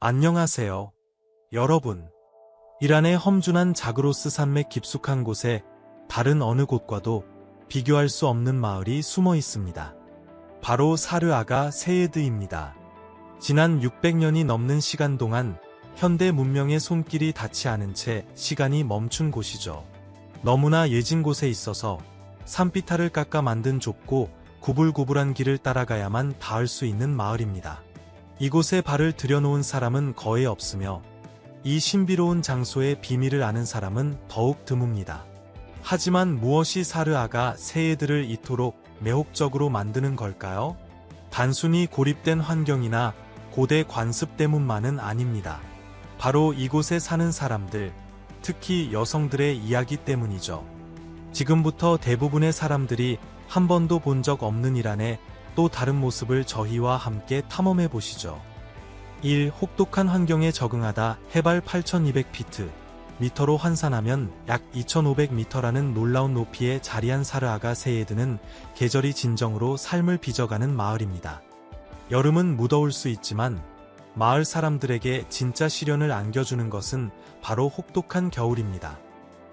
안녕하세요, 여러분. 이란의 험준한 자그로스 산맥 깊숙한 곳에 다른 어느 곳과도 비교할 수 없는 마을이 숨어 있습니다. 바로 사르아가 세예드입니다. 지난 600년이 넘는 시간 동안 현대 문명의 손길이 닿지 않은 채 시간이 멈춘 곳이죠. 너무나 예진 곳에 있어서 산비탈을 깎아 만든 좁고 구불구불한 길을 따라가야만 닿을 수 있는 마을입니다. 이곳에 발을 들여놓은 사람은 거의 없으며 이 신비로운 장소의 비밀을 아는 사람은 더욱 드뭅니다. 하지만 무엇이 사르아가 세예드를 이토록 매혹적으로 만드는 걸까요? 단순히 고립된 환경이나 고대 관습 때문만은 아닙니다. 바로 이곳에 사는 사람들, 특히 여성들의 이야기 때문이죠. 지금부터 대부분의 사람들이 한 번도 본 적 없는 이란의 또 다른 모습을 저희와 함께 탐험해 보시죠. 1. 혹독한 환경에 적응하다. 해발 8200피트 미터로 환산하면 약 2500m라는 놀라운 높이에 자리한 사르아가 세예드는 계절이 진정으로 삶을 빚어가는 마을입니다. 여름은 무더울 수 있지만 마을 사람들에게 진짜 시련을 안겨주는 것은 바로 혹독한 겨울입니다.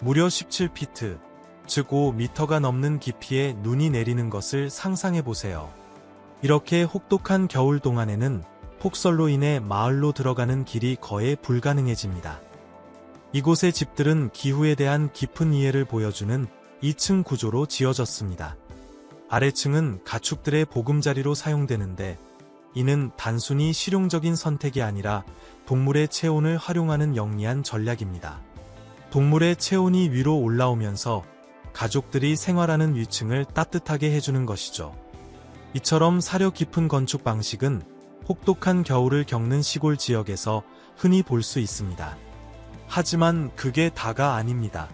무려 17피트, 즉 5m가 넘는 깊이의 눈이 내리는 것을 상상해 보세요. 이렇게 혹독한 겨울 동안에는 폭설로 인해 마을로 들어가는 길이 거의 불가능해집니다. 이곳의 집들은 기후에 대한 깊은 이해를 보여주는 2층 구조로 지어졌습니다. 아래층은 가축들의 보금자리로 사용되는데 이는 단순히 실용적인 선택이 아니라 동물의 체온을 활용하는 영리한 전략입니다. 동물의 체온이 위로 올라오면서 가족들이 생활하는 위층을 따뜻하게 해주는 것이죠. 이처럼 사려 깊은 건축 방식은 혹독한 겨울을 겪는 시골 지역에서 흔히 볼 수 있습니다. 하지만 그게 다가 아닙니다.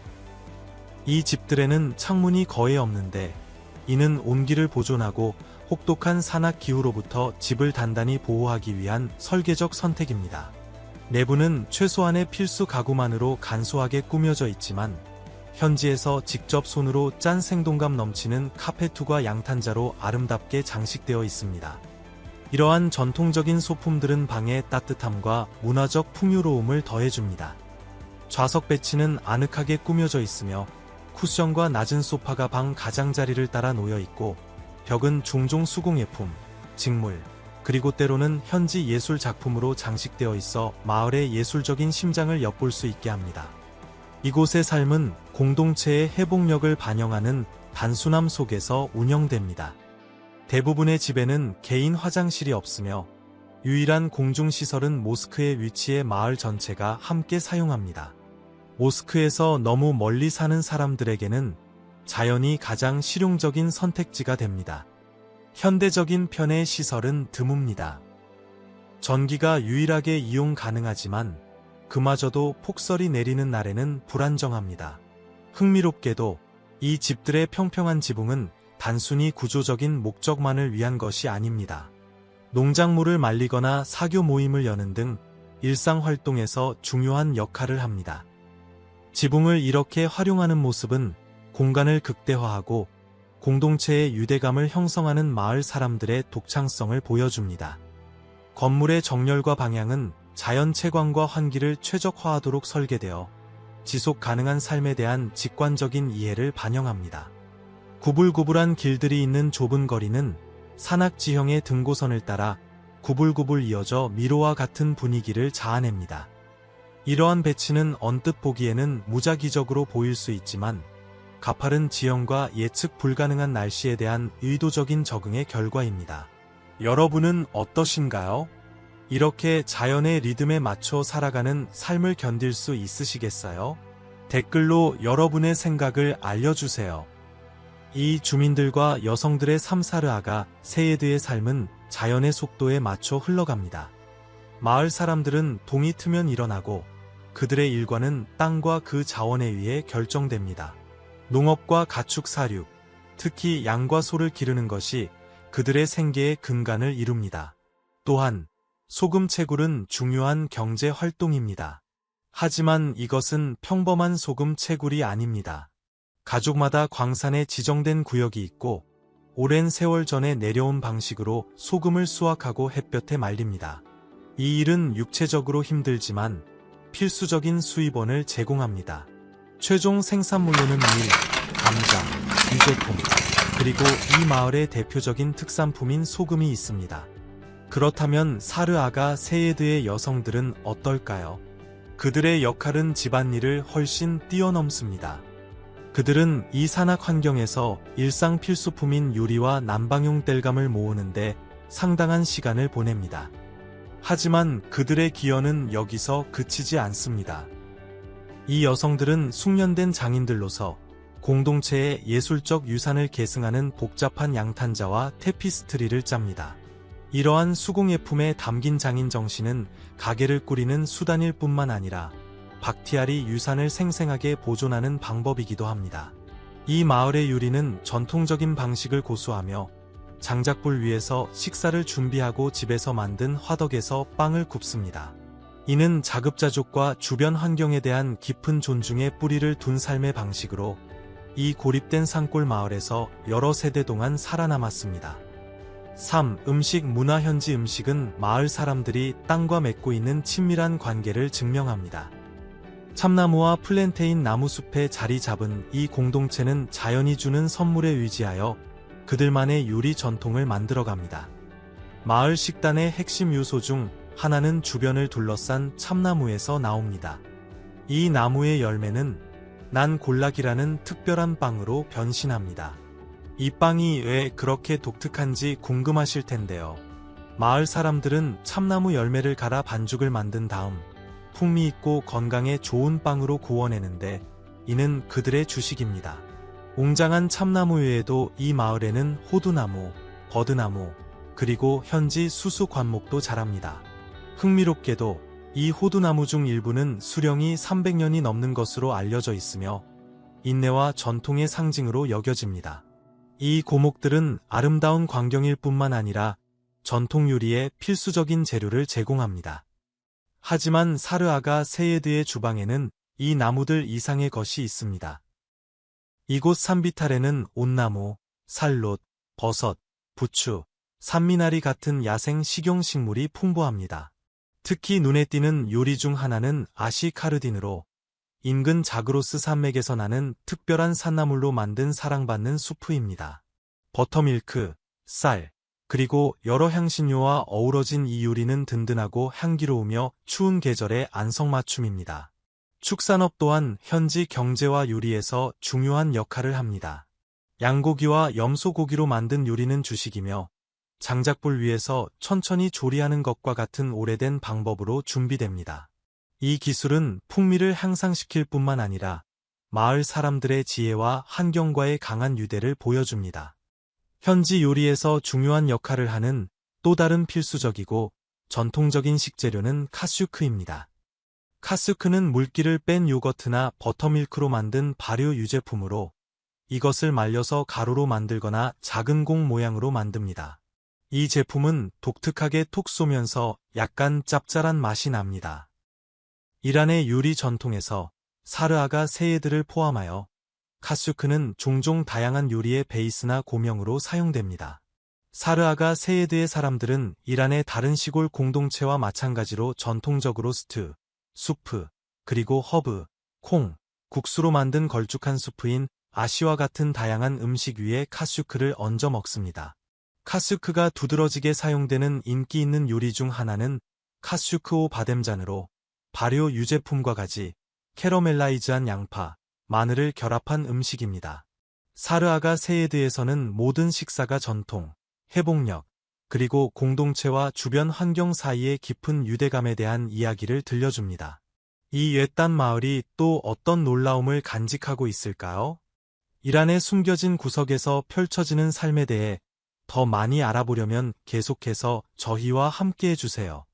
이 집들에는 창문이 거의 없는데 이는 온기를 보존하고 혹독한 산악 기후로부터 집을 단단히 보호하기 위한 설계적 선택입니다. 내부는 최소한의 필수 가구만으로 간소하게 꾸며져 있지만 현지에서 직접 손으로 짠 생동감 넘치는 카페트와 양탄자로 아름답게 장식되어 있습니다. 이러한 전통적인 소품들은 방의 따뜻함과 문화적 풍요로움을 더해줍니다. 좌석 배치는 아늑하게 꾸며져 있으며 쿠션과 낮은 소파가 방 가장자리를 따라 놓여 있고 벽은 종종 수공예품, 직물, 그리고 때로는 현지 예술 작품으로 장식되어 있어 마을의 예술적인 심장을 엿볼 수 있게 합니다. 이곳의 삶은 공동체의 회복력을 반영하는 단순함 속에서 운영됩니다. 대부분의 집에는 개인 화장실이 없으며 유일한 공중시설은 모스크의 위치에 마을 전체가 함께 사용합니다. 모스크에서 너무 멀리 사는 사람들에게는 자연이 가장 실용적인 선택지가 됩니다. 현대적인 편의 시설은 드뭅니다. 전기가 유일하게 이용 가능하지만 그마저도 폭설이 내리는 날에는 불안정합니다. 흥미롭게도 이 집들의 평평한 지붕은 단순히 구조적인 목적만을 위한 것이 아닙니다. 농작물을 말리거나 사교 모임을 여는 등 일상 활동에서 중요한 역할을 합니다. 지붕을 이렇게 활용하는 모습은 공간을 극대화하고 공동체의 유대감을 형성하는 마을 사람들의 독창성을 보여줍니다. 건물의 정렬과 방향은 자연 채광과 환기를 최적화하도록 설계되어 지속 가능한 삶에 대한 직관적인 이해를 반영합니다. 구불구불한 길들이 있는 좁은 거리는 산악 지형의 등고선을 따라 구불구불 이어져 미로와 같은 분위기를 자아냅니다. 이러한 배치는 언뜻 보기에는 무작위적으로 보일 수 있지만 가파른 지형과 예측 불가능한 날씨에 대한 의도적인 적응의 결과입니다. 여러분은 어떠신가요? 이렇게 자연의 리듬에 맞춰 살아가는 삶을 견딜 수 있으시겠어요? 댓글로 여러분의 생각을 알려주세요. 이 주민들과 여성들의 사르아가 세예드의 삶은 자연의 속도에 맞춰 흘러갑니다. 마을 사람들은 동이 트면 일어나고 그들의 일과는 땅과 그 자원에 의해 결정됩니다. 농업과 가축 사육, 특히 양과 소를 기르는 것이 그들의 생계의 근간을 이룹니다. 또한 소금 채굴은 중요한 경제 활동입니다. 하지만 이것은 평범한 소금 채굴이 아닙니다. 가족마다 광산에 지정된 구역이 있고 오랜 세월 전에 내려온 방식으로 소금을 수확하고 햇볕에 말립니다. 이 일은 육체적으로 힘들지만 필수적인 수입원을 제공합니다. 최종 생산물로는 밀, 감자, 유제품, 그리고 이 마을의 대표적인 특산품인 소금이 있습니다. 그렇다면 사르 아가 세예드의 여성들은 어떨까요? 그들의 역할은 집안일을 훨씬 뛰어넘습니다. 그들은 이 산악 환경에서 일상 필수품인 요리와 난방용 땔감을 모으는데 상당한 시간을 보냅니다. 하지만 그들의 기여는 여기서 그치지 않습니다. 이 여성들은 숙련된 장인들로서 공동체의 예술적 유산을 계승하는 복잡한 양탄자와 테피스트리를 짭니다. 이러한 수공예품에 담긴 장인 정신은 가게를 꾸리는 수단일 뿐만 아니라 박티아리 유산을 생생하게 보존하는 방법이기도 합니다. 이 마을의 요리는 전통적인 방식을 고수하며 장작불 위에서 식사를 준비하고 집에서 만든 화덕에서 빵을 굽습니다. 이는 자급자족과 주변 환경에 대한 깊은 존중의 뿌리를 둔 삶의 방식으로 이 고립된 산골 마을에서 여러 세대 동안 살아남았습니다. 3. 음식 문화. 현지 음식은 마을 사람들이 땅과 맺고 있는 친밀한 관계를 증명합니다. 참나무와 플랜테인 나무숲에 자리 잡은 이 공동체는 자연이 주는 선물에 의지하여 그들만의 요리 전통을 만들어갑니다. 마을 식단의 핵심 요소 중 하나는 주변을 둘러싼 참나무에서 나옵니다. 이 나무의 열매는 난 골락이라는 특별한 빵으로 변신합니다. 이 빵이 왜 그렇게 독특한지 궁금하실 텐데요. 마을 사람들은 참나무 열매를 갈아 반죽을 만든 다음 풍미 있고 건강에 좋은 빵으로 구워내는데 이는 그들의 주식입니다. 웅장한 참나무 외에도 이 마을에는 호두나무, 버드나무, 그리고 현지 수수 관목도 자랍니다. 흥미롭게도 이 호두나무 중 일부는 수령이 300년이 넘는 것으로 알려져 있으며 인내와 전통의 상징으로 여겨집니다. 이 고목들은 아름다운 광경일 뿐만 아니라 전통 요리의 필수적인 재료를 제공합니다. 하지만 사르 아가 세예드의 주방에는 이 나무들 이상의 것이 있습니다. 이곳 산비탈에는 온나무, 살롯, 버섯, 부추, 산미나리 같은 야생 식용식물이 풍부합니다. 특히 눈에 띄는 요리 중 하나는 아시카르딘으로 인근 자그로스 산맥에서 나는 특별한 산나물로 만든 사랑받는 수프입니다. 버터밀크, 쌀, 그리고 여러 향신료와 어우러진 이 요리는 든든하고 향기로우며 추운 계절의 안성맞춤입니다. 축산업 또한 현지 경제와 요리에서 중요한 역할을 합니다. 양고기와 염소고기로 만든 요리는 주식이며 장작불 위에서 천천히 조리하는 것과 같은 오래된 방법으로 준비됩니다. 이 기술은 풍미를 향상시킬 뿐만 아니라 마을 사람들의 지혜와 환경과의 강한 유대를 보여줍니다. 현지 요리에서 중요한 역할을 하는 또 다른 필수적이고 전통적인 식재료는 카슈크입니다. 카슈크는 물기를 뺀 요거트나 버터밀크로 만든 발효 유제품으로 이것을 말려서 가루로 만들거나 작은 공 모양으로 만듭니다. 이 제품은 독특하게 톡 쏘면서 약간 짭짤한 맛이 납니다. 이란의 요리 전통에서 사르 아가 세예드를 포함하여 카슈크는 종종 다양한 요리의 베이스나 고명으로 사용됩니다. 사르 아가 세예드의 사람들은 이란의 다른 시골 공동체와 마찬가지로 전통적으로 스튜, 수프, 그리고 허브, 콩, 국수로 만든 걸쭉한 수프인 아시와 같은 다양한 음식 위에 카슈크를 얹어 먹습니다. 카슈크가 두드러지게 사용되는 인기 있는 요리 중 하나는 카슈크오 바뎀잔으로 발효 유제품과 가지, 캐러멜라이즈한 양파, 마늘을 결합한 음식입니다. 사르 아가 세예드에서는 모든 식사가 전통, 회복력, 그리고 공동체와 주변 환경 사이의 깊은 유대감에 대한 이야기를 들려줍니다. 이 외딴 마을이 또 어떤 놀라움을 간직하고 있을까요? 이란의 숨겨진 구석에서 펼쳐지는 삶에 대해 더 많이 알아보려면 계속해서 저희와 함께 해주세요.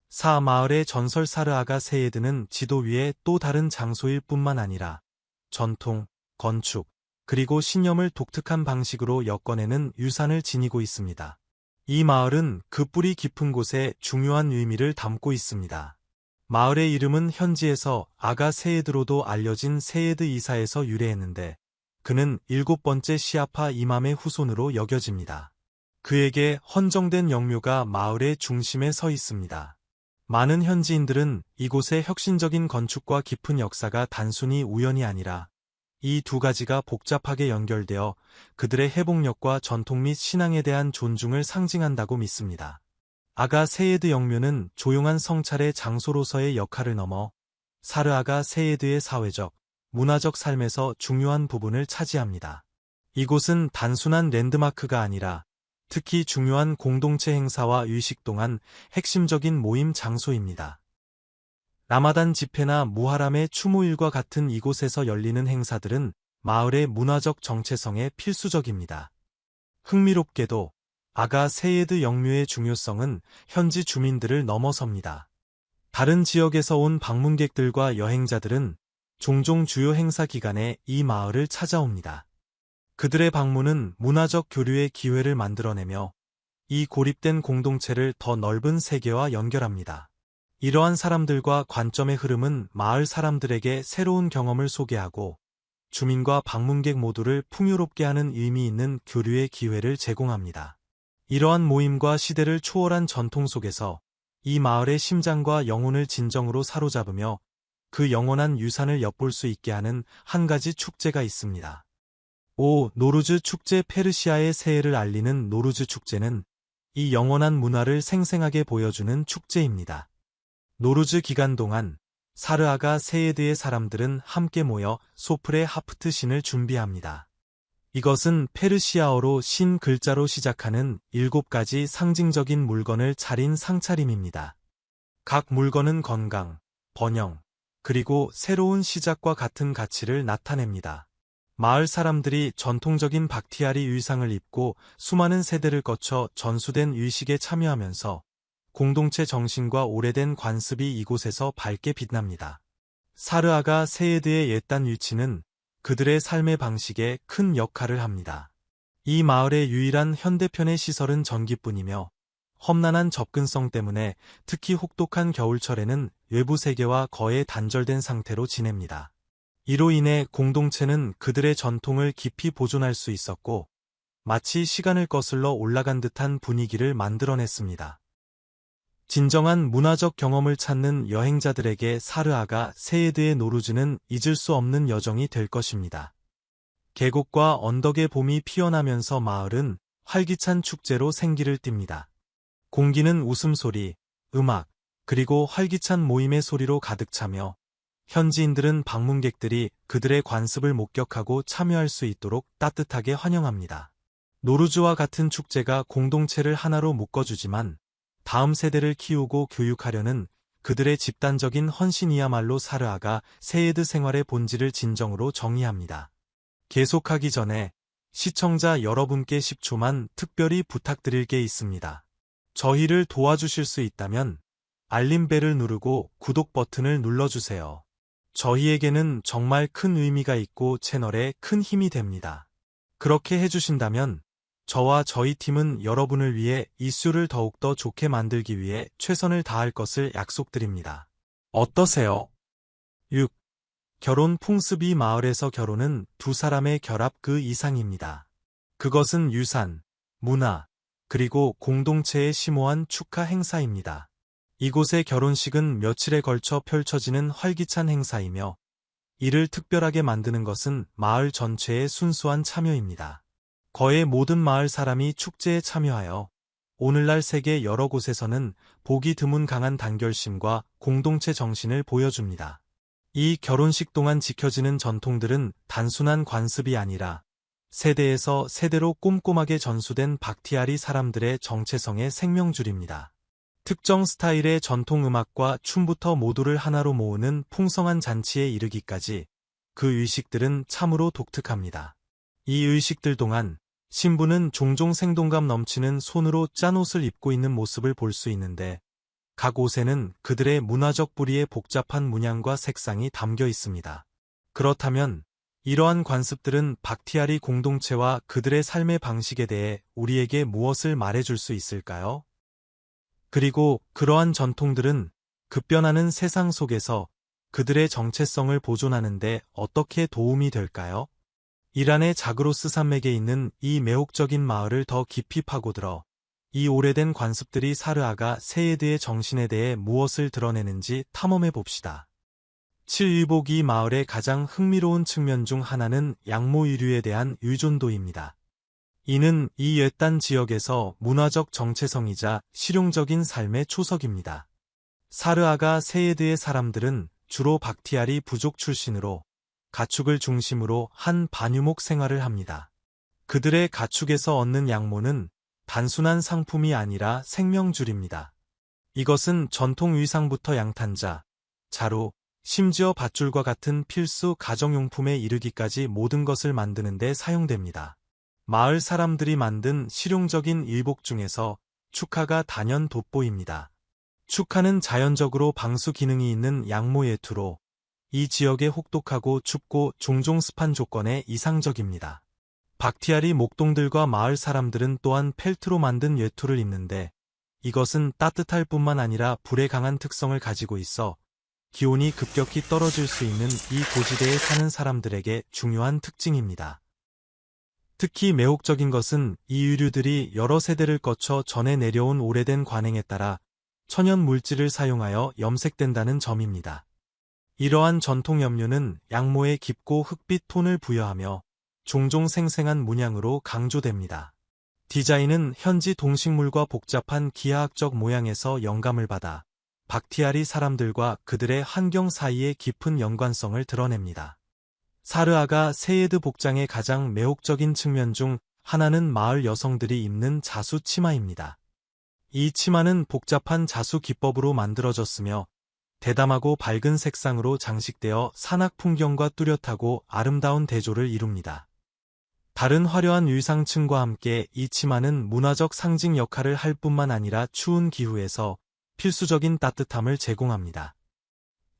4. 마을의 전설 사르 아가 세예드는 지도 위에 또 다른 장소일 뿐만 아니라 전통, 건축, 그리고 신념을 독특한 방식으로 엮어내는 유산을 지니고 있습니다. 이 마을은 그 뿌리 깊은 곳에 중요한 의미를 담고 있습니다. 마을의 이름은 현지에서 아가 세예드로도 알려진 세예드 이사에서 유래했는데 그는 7번째 시아파 이맘의 후손으로 여겨집니다. 그에게 헌정된 영묘가 마을의 중심에 서 있습니다. 많은 현지인들은 이곳의 혁신적인 건축과 깊은 역사가 단순히 우연이 아니라 이 두 가지가 복잡하게 연결되어 그들의 회복력과 전통 및 신앙에 대한 존중을 상징한다고 믿습니다. 아가 세예드 영묘는 조용한 성찰의 장소로서의 역할을 넘어 사르아가 세예드의 사회적, 문화적 삶에서 중요한 부분을 차지합니다. 이곳은 단순한 랜드마크가 아니라 특히 중요한 공동체 행사와 의식 동안 핵심적인 모임 장소입니다. 라마단 집회나 무하람의 추모일과 같은 이곳에서 열리는 행사들은 마을의 문화적 정체성에 필수적입니다. 흥미롭게도 아가 세예드 영묘의 중요성은 현지 주민들을 넘어섭니다. 다른 지역에서 온 방문객들과 여행자들은 종종 주요 행사 기간에 이 마을을 찾아옵니다. 그들의 방문은 문화적 교류의 기회를 만들어내며 이 고립된 공동체를 더 넓은 세계와 연결합니다. 이러한 사람들과 관점의 흐름은 마을 사람들에게 새로운 경험을 소개하고 주민과 방문객 모두를 풍요롭게 하는 의미 있는 교류의 기회를 제공합니다. 이러한 모임과 시대를 초월한 전통 속에서 이 마을의 심장과 영혼을 진정으로 사로잡으며 그 영원한 유산을 엿볼 수 있게 하는 한 가지 축제가 있습니다. 노루즈 축제. 페르시아의 새해를 알리는 노루즈 축제는 이 영원한 문화를 생생하게 보여주는 축제입니다. 노루즈 기간 동안 사르아가 세예드의 사람들은 함께 모여 소프레 하프트 신을 준비합니다. 이것은 페르시아어로 신 글자로 시작하는 7가지 상징적인 물건을 차린 상차림입니다. 각 물건은 건강, 번영, 그리고 새로운 시작과 같은 가치를 나타냅니다. 마을 사람들이 전통적인 박티아리 의상을 입고 수많은 세대를 거쳐 전수된 의식에 참여하면서 공동체 정신과 오래된 관습이 이곳에서 밝게 빛납니다. 사르아가 세예드의 옛단 위치는 그들의 삶의 방식에 큰 역할을 합니다. 이 마을의 유일한 현대편의 시설은 전기뿐이며 험난한 접근성 때문에 특히 혹독한 겨울철에는 외부 세계와 거의 단절된 상태로 지냅니다. 이로 인해 공동체는 그들의 전통을 깊이 보존할 수 있었고 마치 시간을 거슬러 올라간 듯한 분위기를 만들어냈습니다. 진정한 문화적 경험을 찾는 여행자들에게 사르아가 세예드의 노루즈는 잊을 수 없는 여정이 될 것입니다. 계곡과 언덕의 봄이 피어나면서 마을은 활기찬 축제로 생기를 띱니다. 공기는 웃음소리, 음악, 그리고 활기찬 모임의 소리로 가득 차며 현지인들은 방문객들이 그들의 관습을 목격하고 참여할 수 있도록 따뜻하게 환영합니다. 노루즈와 같은 축제가 공동체를 하나로 묶어주지만 다음 세대를 키우고 교육하려는 그들의 집단적인 헌신이야말로 사르아가 세예드 생활의 본질을 진정으로 정의합니다. 계속하기 전에 시청자 여러분께 10초만 특별히 부탁드릴 게 있습니다. 저희를 도와주실 수 있다면 알림벨을 누르고 구독 버튼을 눌러주세요. 저희에게는 정말 큰 의미가 있고 채널에 큰 힘이 됩니다. 그렇게 해주신다면 저와 저희 팀은 여러분을 위해 이슈를 더욱더 좋게 만들기 위해 최선을 다할 것을 약속드립니다. 어떠세요? 6. 결혼 풍습. 이 마을에서 결혼은 두 사람의 결합 그 이상입니다. 그것은 유산, 문화, 그리고 공동체의 심오한 축하 행사입니다. 이곳의 결혼식은 며칠에 걸쳐 펼쳐지는 활기찬 행사이며 이를 특별하게 만드는 것은 마을 전체의 순수한 참여입니다. 거의 모든 마을 사람이 축제에 참여하여 오늘날 세계 여러 곳에서는 보기 드문 강한 단결심과 공동체 정신을 보여줍니다. 이 결혼식 동안 지켜지는 전통들은 단순한 관습이 아니라 세대에서 세대로 꼼꼼하게 전수된 박티아리 사람들의 정체성의 생명줄입니다. 특정 스타일의 전통 음악과 춤부터 모두를 하나로 모으는 풍성한 잔치에 이르기까지 그 의식들은 참으로 독특합니다. 이 의식들 동안 신부는 종종 생동감 넘치는 손으로 짠 옷을 입고 있는 모습을 볼 수 있는데 각 옷에는 그들의 문화적 뿌리의 복잡한 문양과 색상이 담겨 있습니다. 그렇다면 이러한 관습들은 박티아리 공동체와 그들의 삶의 방식에 대해 우리에게 무엇을 말해줄 수 있을까요? 그리고 그러한 전통들은 급변하는 세상 속에서 그들의 정체성을 보존하는 데 어떻게 도움이 될까요? 이란의 자그로스 산맥에 있는 이 매혹적인 마을을 더 깊이 파고들어 이 오래된 관습들이 사르아가 세예드의 정신에 대해 무엇을 드러내는지 탐험해 봅시다. 칠의복 이 마을의 가장 흥미로운 측면 중 하나는 양모 유류에 대한 의존도입니다. 이는 이 외딴 지역에서 문화적 정체성이자 실용적인 삶의 초석입니다. 사르아가 세예드의 사람들은 주로 박티아리 부족 출신으로 가축을 중심으로 한 반유목 생활을 합니다. 그들의 가축에서 얻는 양모는 단순한 상품이 아니라 생명줄입니다. 이것은 전통 의상부터 양탄자, 자루, 심지어 밧줄과 같은 필수 가정용품에 이르기까지 모든 것을 만드는 데 사용됩니다. 마을 사람들이 만든 실용적인 의복 중에서 축하가 단연 돋보입니다. 축하는 자연적으로 방수 기능이 있는 양모 예투로 이 지역의 혹독하고 춥고 종종 습한 조건에 이상적입니다. 박티아리 목동들과 마을 사람들은 또한 펠트로 만든 외투를 입는데 이것은 따뜻할 뿐만 아니라 불에 강한 특성을 가지고 있어 기온이 급격히 떨어질 수 있는 이 고지대에 사는 사람들에게 중요한 특징입니다. 특히 매혹적인 것은 이 의류들이 여러 세대를 거쳐 전해 내려온 오래된 관행에 따라 천연 물질을 사용하여 염색된다는 점입니다. 이러한 전통 염료는 양모에 깊고 흑빛 톤을 부여하며 종종 생생한 문양으로 강조됩니다. 디자인은 현지 동식물과 복잡한 기하학적 모양에서 영감을 받아 박티아리 사람들과 그들의 환경 사이의 깊은 연관성을 드러냅니다. 사르아가 세예드 복장의 가장 매혹적인 측면 중 하나는 마을 여성들이 입는 자수 치마입니다. 이 치마는 복잡한 자수 기법으로 만들어졌으며 대담하고 밝은 색상으로 장식되어 산악 풍경과 뚜렷하고 아름다운 대조를 이룹니다. 다른 화려한 의상층과 함께 이 치마는 문화적 상징 역할을 할 뿐만 아니라 추운 기후에서 필수적인 따뜻함을 제공합니다.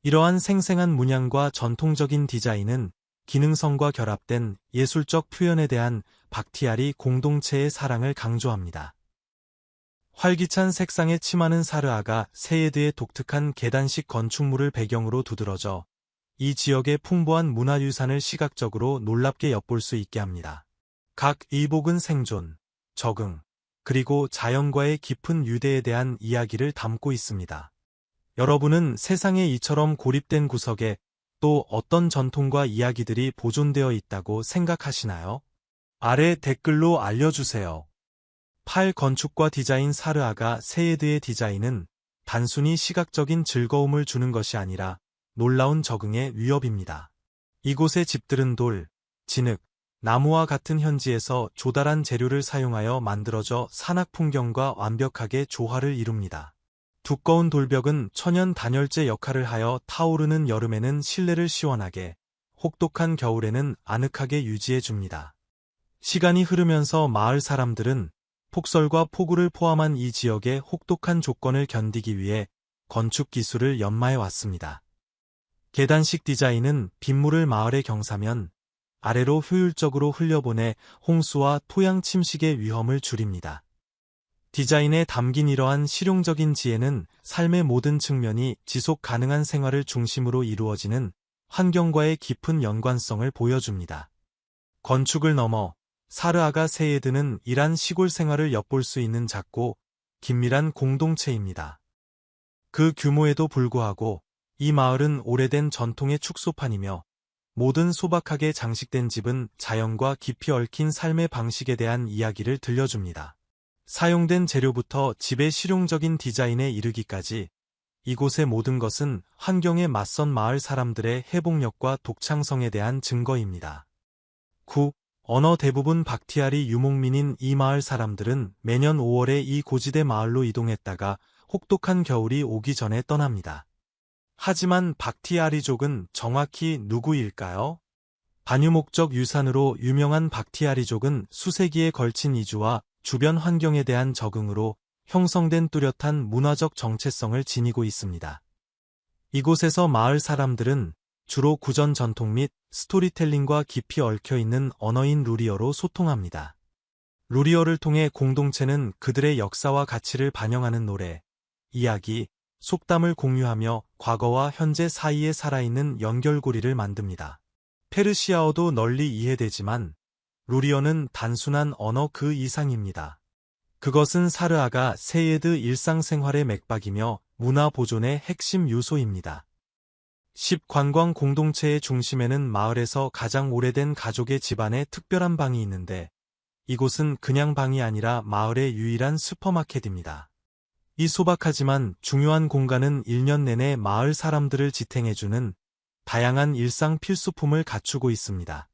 이러한 생생한 문양과 전통적인 디자인은 기능성과 결합된 예술적 표현에 대한 박티아리 공동체의 사랑을 강조합니다. 활기찬 색상의 치마는 사르아가 세예드의 독특한 계단식 건축물을 배경으로 두드러져 이 지역의 풍부한 문화유산을 시각적으로 놀랍게 엿볼 수 있게 합니다. 각 의복은 생존, 적응, 그리고 자연과의 깊은 유대에 대한 이야기를 담고 있습니다. 여러분은 세상에 이처럼 고립된 구석에 또 어떤 전통과 이야기들이 보존되어 있다고 생각하시나요? 아래 댓글로 알려주세요. 팔 건축과 디자인 사르아가 세예드의 디자인은 단순히 시각적인 즐거움을 주는 것이 아니라 놀라운 적응의 위협입니다. 이곳의 집들은 돌, 진흙, 나무와 같은 현지에서 조달한 재료를 사용하여 만들어져 산악 풍경과 완벽하게 조화를 이룹니다. 두꺼운 돌벽은 천연 단열재 역할을 하여 타오르는 여름에는 실내를 시원하게, 혹독한 겨울에는 아늑하게 유지해줍니다. 시간이 흐르면서 마을 사람들은 폭설과 폭우를 포함한 이 지역의 혹독한 조건을 견디기 위해 건축 기술을 연마해 왔습니다. 계단식 디자인은 빗물을 마을에 경사면 아래로 효율적으로 흘려보내 홍수와 토양 침식의 위험을 줄입니다. 디자인에 담긴 이러한 실용적인 지혜는 삶의 모든 측면이 지속 가능한 생활을 중심으로 이루어지는 환경과의 깊은 연관성을 보여줍니다. 건축을 넘어 사르아가 세예드는 이란 시골 생활을 엿볼 수 있는 작고 긴밀한 공동체입니다. 그 규모에도 불구하고 이 마을은 오래된 전통의 축소판이며 모든 소박하게 장식된 집은 자연과 깊이 얽힌 삶의 방식에 대한 이야기를 들려줍니다. 사용된 재료부터 집의 실용적인 디자인에 이르기까지 이곳의 모든 것은 환경에 맞선 마을 사람들의 회복력과 독창성에 대한 증거입니다. 9. 언어 대부분 박티아리 유목민인 이 마을 사람들은 매년 5월에 이 고지대 마을로 이동했다가 혹독한 겨울이 오기 전에 떠납니다. 하지만 박티아리족은 정확히 누구일까요? 반유목적 유산으로 유명한 박티아리족은 수세기에 걸친 이주와 주변 환경에 대한 적응으로 형성된 뚜렷한 문화적 정체성을 지니고 있습니다. 이곳에서 마을 사람들은 주로 구전 전통 및 스토리텔링과 깊이 얽혀있는 언어인 루리어로 소통합니다. 루리어를 통해 공동체는 그들의 역사와 가치를 반영하는 노래, 이야기, 속담을 공유하며 과거와 현재 사이에 살아있는 연결고리를 만듭니다. 페르시아어도 널리 이해되지만 루리어는 단순한 언어 그 이상입니다. 그것은 사르아가 세예드 일상생활의 맥박이며 문화 보존의 핵심 요소입니다. 10. 관광 공동체의 중심에는 마을에서 가장 오래된 가족의 집안에 특별한 방이 있는데 이곳은 그냥 방이 아니라 마을의 유일한 슈퍼마켓입니다. 이 소박하지만 중요한 공간은 1년 내내 마을 사람들을 지탱해주는 다양한 일상 필수품을 갖추고 있습니다.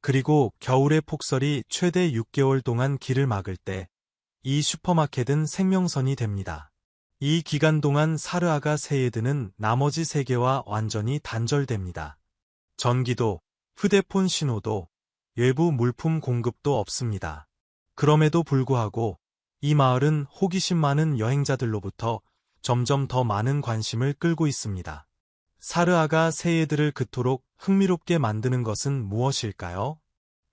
그리고 겨울의 폭설이 최대 6개월 동안 길을 막을 때 이 슈퍼마켓은 생명선이 됩니다. 이 기간 동안 사르아가 세예드는 나머지 세계와 완전히 단절됩니다. 전기도, 휴대폰 신호도, 외부 물품 공급도 없습니다. 그럼에도 불구하고 이 마을은 호기심 많은 여행자들로부터 점점 더 많은 관심을 끌고 있습니다. 사르아가 세예드를 그토록 흥미롭게 만드는 것은 무엇일까요?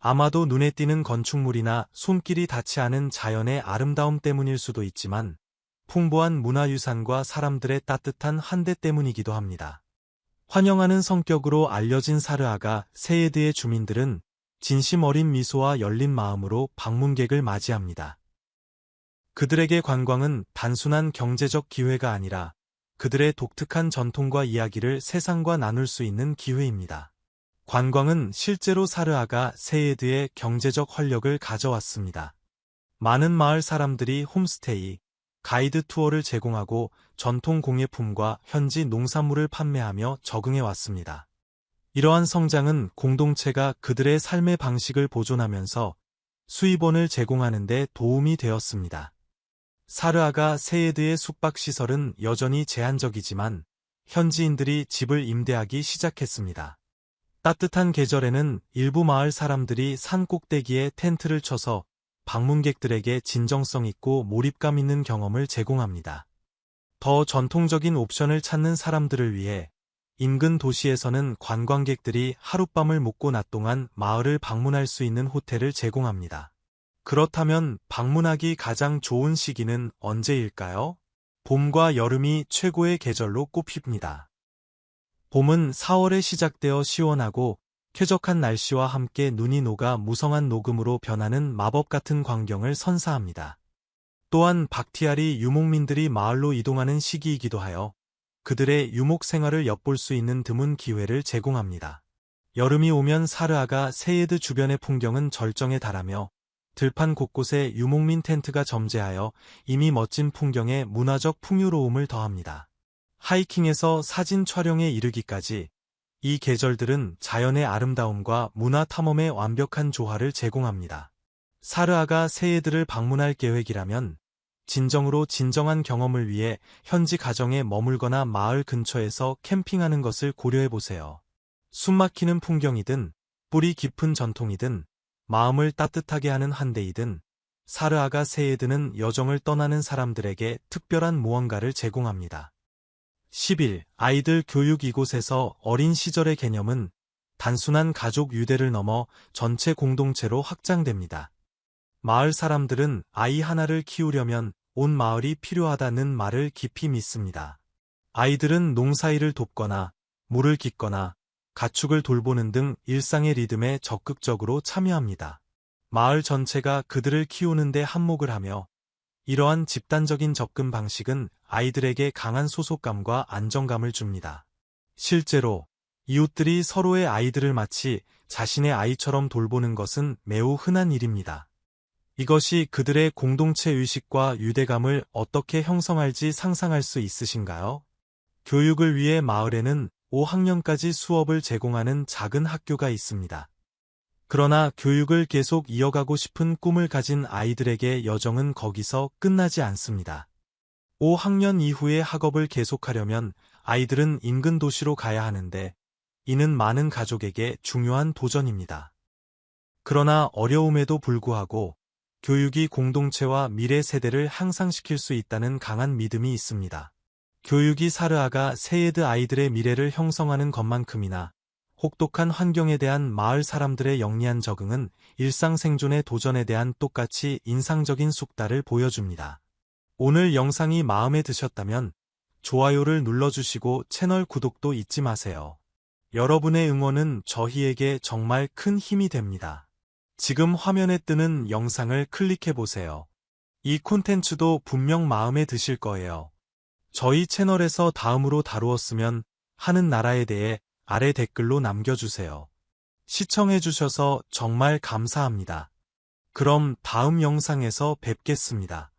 아마도 눈에 띄는 건축물이나 손길이 닿지 않은 자연의 아름다움 때문일 수도 있지만 풍부한 문화유산과 사람들의 따뜻한 한대 때문이기도 합니다. 환영하는 성격으로 알려진 사르아가 세예드의 주민들은 진심 어린 미소와 열린 마음으로 방문객을 맞이합니다. 그들에게 관광은 단순한 경제적 기회가 아니라 그들의 독특한 전통과 이야기를 세상과 나눌 수 있는 기회입니다. 관광은 실제로 사르아가 세예드의 경제적 활력을 가져왔습니다. 많은 마을 사람들이 홈스테이, 가이드 투어를 제공하고 전통 공예품과 현지 농산물을 판매하며 적응해 왔습니다. 이러한 성장은 공동체가 그들의 삶의 방식을 보존하면서 수입원을 제공하는 데 도움이 되었습니다. 사르아가 세예드의 숙박시설은 여전히 제한적이지만 현지인들이 집을 임대하기 시작했습니다. 따뜻한 계절에는 일부 마을 사람들이 산 꼭대기에 텐트를 쳐서 방문객들에게 진정성 있고 몰입감 있는 경험을 제공합니다. 더 전통적인 옵션을 찾는 사람들을 위해 인근 도시에서는 관광객들이 하룻밤을 묵고 낮 동안 마을을 방문할 수 있는 호텔을 제공합니다. 그렇다면 방문하기 가장 좋은 시기는 언제일까요? 봄과 여름이 최고의 계절로 꼽힙니다. 봄은 4월에 시작되어 시원하고 쾌적한 날씨와 함께 눈이 녹아 무성한 녹음으로 변하는 마법 같은 광경을 선사합니다. 또한 박티알이 유목민들이 마을로 이동하는 시기이기도 하여 그들의 유목 생활을 엿볼 수 있는 드문 기회를 제공합니다. 여름이 오면 사르아가 세예드 주변의 풍경은 절정에 달하며 들판 곳곳에 유목민 텐트가 점재하여 이미 멋진 풍경에 문화적 풍요로움을 더합니다. 하이킹에서 사진 촬영에 이르기까지 이 계절들은 자연의 아름다움과 문화 탐험의 완벽한 조화를 제공합니다. 사르아가 세예드를 방문할 계획이라면 진정으로 진정한 경험을 위해 현지 가정에 머물거나 마을 근처에서 캠핑하는 것을 고려해보세요. 숨막히는 풍경이든 뿌리 깊은 전통이든 마음을 따뜻하게 하는 한데이든 사르아가 세예드는 여정을 떠나는 사람들에게 특별한 무언가를 제공합니다. 11. 아이들 교육. 이곳에서 어린 시절의 개념은 단순한 가족 유대를 넘어 전체 공동체로 확장됩니다. 마을 사람들은 아이 하나를 키우려면 온 마을이 필요하다는 말을 깊이 믿습니다. 아이들은 농사일을 돕거나 물을 깃거나 가축을 돌보는 등 일상의 리듬에 적극적으로 참여합니다. 마을 전체가 그들을 키우는 데 한몫을 하며 이러한 집단적인 접근 방식은 아이들에게 강한 소속감과 안정감을 줍니다. 실제로 이웃들이 서로의 아이들을 마치 자신의 아이처럼 돌보는 것은 매우 흔한 일입니다. 이것이 그들의 공동체 의식과 유대감을 어떻게 형성할지 상상할 수 있으신가요? 교육을 위해 마을에는 5학년까지 수업을 제공하는 작은 학교가 있습니다. 그러나 교육을 계속 이어가고 싶은 꿈을 가진 아이들에게 여정은 거기서 끝나지 않습니다. 5학년 이후에 학업을 계속하려면 아이들은 인근 도시로 가야 하는데 이는 많은 가족에게 중요한 도전입니다. 그러나 어려움에도 불구하고 교육이 공동체와 미래 세대를 향상시킬 수 있다는 강한 믿음이 있습니다. 교육이 사르아가 세예드 아이들의 미래를 형성하는 것만큼이나 혹독한 환경에 대한 마을 사람들의 영리한 적응은 일상 생존의 도전에 대한 똑같이 인상적인 숙달을 보여줍니다. 오늘 영상이 마음에 드셨다면 좋아요를 눌러주시고 채널 구독도 잊지 마세요. 여러분의 응원은 저희에게 정말 큰 힘이 됩니다. 지금 화면에 뜨는 영상을 클릭해보세요. 이 콘텐츠도 분명 마음에 드실 거예요. 저희 채널에서 다음으로 다루었으면 하는 나라에 대해 아래 댓글로 남겨주세요. 시청해주셔서 정말 감사합니다. 그럼 다음 영상에서 뵙겠습니다.